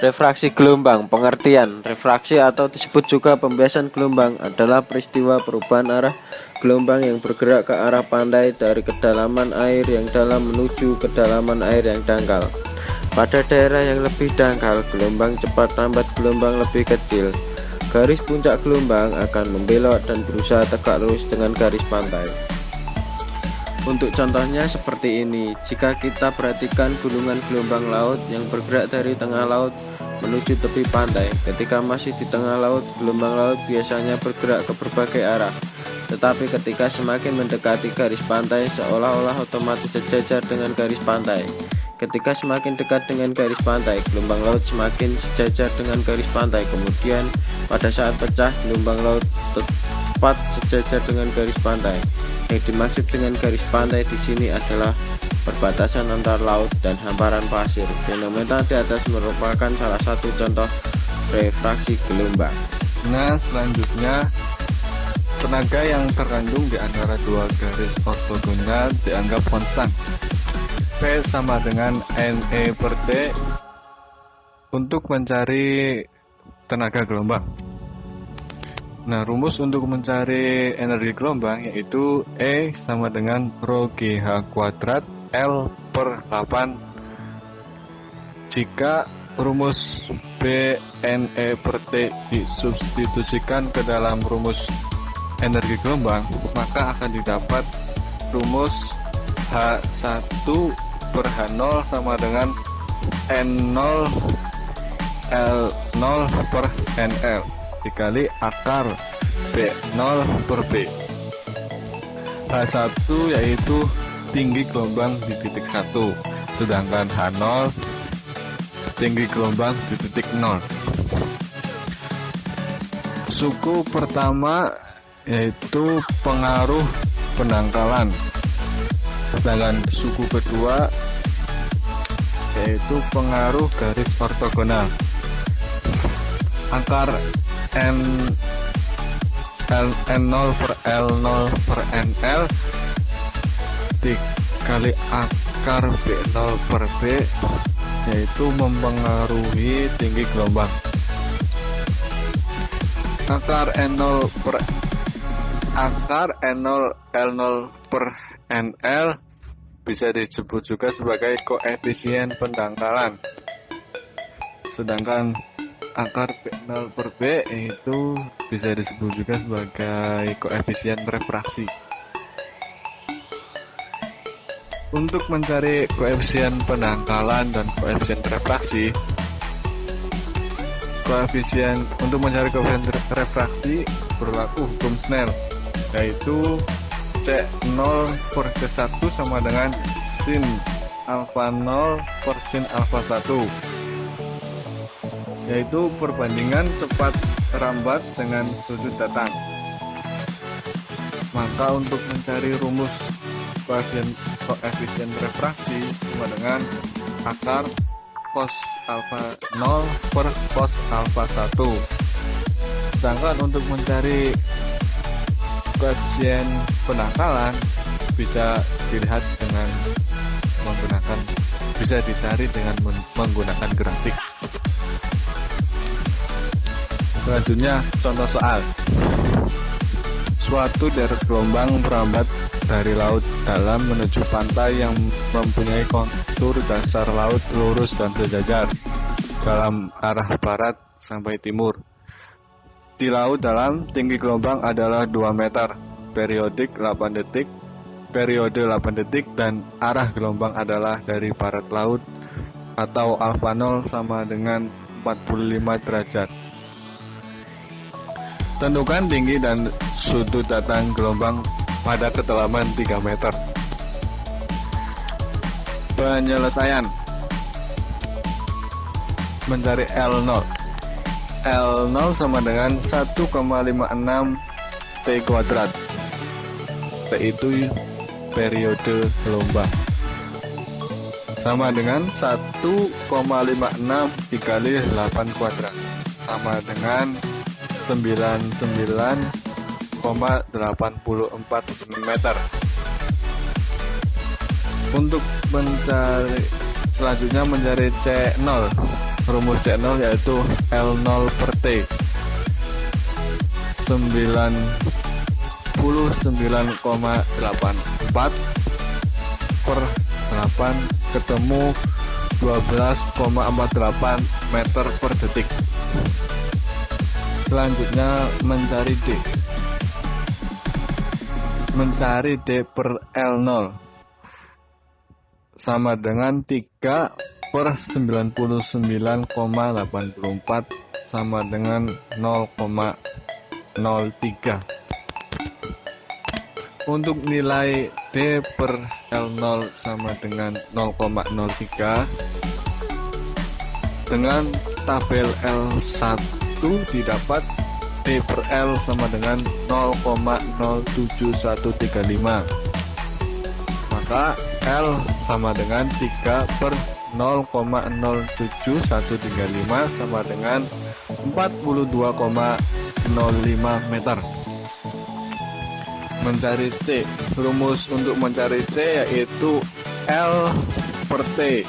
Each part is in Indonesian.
Refraksi gelombang. Pengertian refraksi atau disebut juga pembiasan gelombang adalah peristiwa perubahan arah gelombang yang bergerak ke arah pantai dari kedalaman air yang dalam menuju kedalaman air yang dangkal. Pada daerah yang lebih dangkal, gelombang cepat lambat gelombang lebih kecil. Garis puncak gelombang akan membelok dan berusaha tegak lurus dengan garis pantai. Untuk contohnya seperti ini, jika kita perhatikan gulungan gelombang laut yang bergerak dari tengah laut menuju tepi pantai. Ketika masih di tengah laut, gelombang laut biasanya bergerak ke berbagai arah. Tetapi ketika semakin mendekati garis pantai, seolah-olah otomatis sejajar dengan garis pantai. Ketika semakin dekat dengan garis pantai, gelombang laut semakin sejajar dengan garis pantai. Kemudian pada saat pecah, gelombang laut tepat sejajar dengan garis pantai. Yang dimaksud dengan garis pantai di sini adalah perbatasan antara laut dan hamparan pasir. Fenomena di atas merupakan salah satu contoh refraksi gelombang. Nah, selanjutnya tenaga yang terkandung di antara dua garis ortogonal dianggap konstan. P sama dengan NE per T untuk mencari tenaga gelombang. Nah, rumus untuk mencari energi gelombang yaitu E sama dengan rho GH kuadrat L per 8. Jika rumus B NE per T disubstitusikan ke dalam rumus energi gelombang, maka akan didapat rumus H1 per H0 sama dengan N0 L0 per NL dikali akar B0 per B. H1 yaitu tinggi gelombang di titik 1, sedangkan H0 tinggi gelombang di titik 0. Suku pertama yaitu pengaruh pendangkalan, sedangkan suku kedua yaitu pengaruh garis ortogonal. Akar N0 per L0 per NL dikali akar B0 per B yaitu mempengaruhi tinggi gelombang. Akar N0 L0 per NL bisa disebut juga sebagai koefisien pendangkalan, sedangkan akar B0 per B itu bisa disebut juga sebagai koefisien refraksi. Untuk mencari koefisien pendangkalan dan koefisien refraksi, untuk mencari koefisien refraksi berlaku hukum Snell, yaitu C0 per C1 sama dengan sin alfa 0 per sin alfa 1, yaitu perbandingan cepat rambat dengan sudut datang. Maka untuk mencari rumus koefisien refraksi sama dengan akar cos alfa 0 per cos alfa 1. Sedangkan untuk mencari koefisien pendangkalan bisa dicari dengan menggunakan grafik. Selanjutnya contoh soal. Suatu deret gelombang merambat dari laut dalam menuju pantai yang mempunyai kontur dasar laut lurus dan sejajar dalam arah barat sampai timur. Di laut dalam, tinggi gelombang adalah 2 meter, periode 8 detik dan arah gelombang adalah dari barat laut atau alfa 0 sama dengan 45 derajat. Tentukan tinggi dan sudut datang gelombang pada kedalaman 3 meter. Penyelesaian mencari L0. L0 sama dengan 1,56 T kuadrat. T itu periode gelombang. Sama dengan 1,56 dikali 8 kuadrat. Sama dengan 99,84 meter. Untuk selanjutnya mencari C0. rumus C0 yaitu L0 per T 99,84 per 8 ketemu 12,48 meter per detik. Selanjutnya mencari D. Mencari D per L0 sama dengan 3 per 99,84 sama dengan 0,03. Untuk nilai D per L0 sama dengan 0,03, dengan tabel L1 didapat D per L sama dengan 0,07135. Maka L sama dengan 3 per 0,07135 sama dengan 42,05 meter. Mencari C. Rumus untuk mencari C yaitu L per T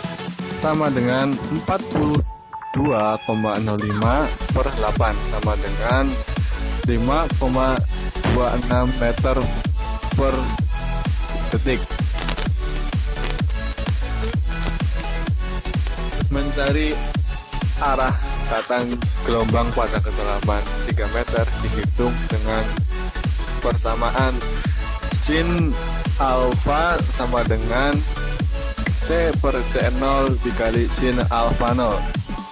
sama dengan 42,05 per 8 sama dengan 5,26 meter per detik. Mencari arah datang gelombang pada kedalaman 3 meter dihitung dengan persamaan sin alfa sama dengan C per C0 dikali sin alfa 0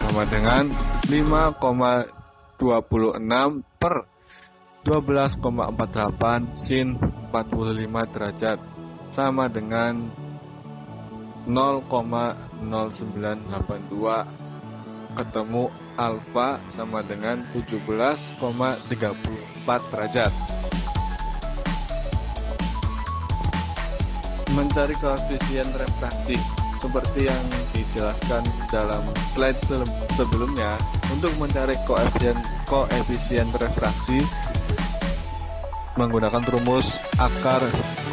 sama dengan 5,26 per 12,48 sin 45 derajat sama dengan 0,0982 ketemu alfa sama dengan 17,34 derajat. Mencari koefisien refraksi seperti yang dijelaskan dalam slide sebelumnya. Untuk mencari koefisien refraksi menggunakan rumus akar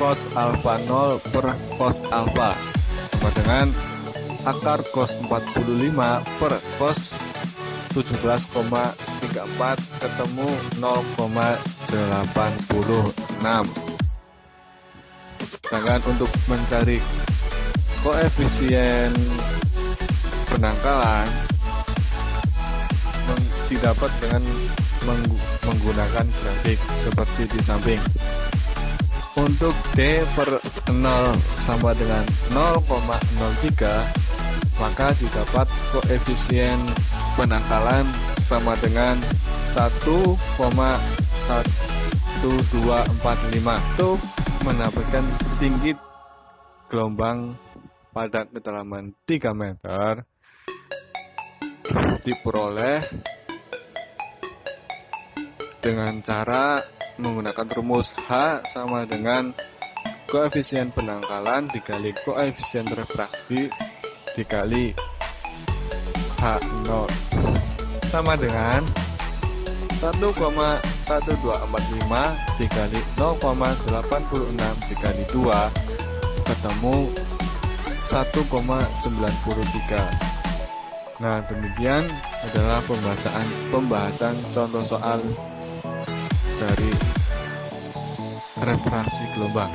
cos alfa 0 per cos alfa sama dengan akar cos 45 per cos 17,34 ketemu 0,86. Sedangkan untuk mencari koefisien penangkalan didapat dengan menggunakan grafik seperti di samping. Untuk D per 0 sama dengan 0,03, maka didapat koefisien penangkalan sama dengan 1,1245. Itu mendapatkan tinggi gelombang pada kedalaman 3 meter diperoleh dengan cara menggunakan rumus H sama dengan koefisien penangkalan dikali koefisien refraksi dikali H0 sama dengan 1,1245 dikali 0,86 dikali 2 ketemu 1,93. Nah, demikian adalah pembahasan contoh soal dari refraksi gelombang.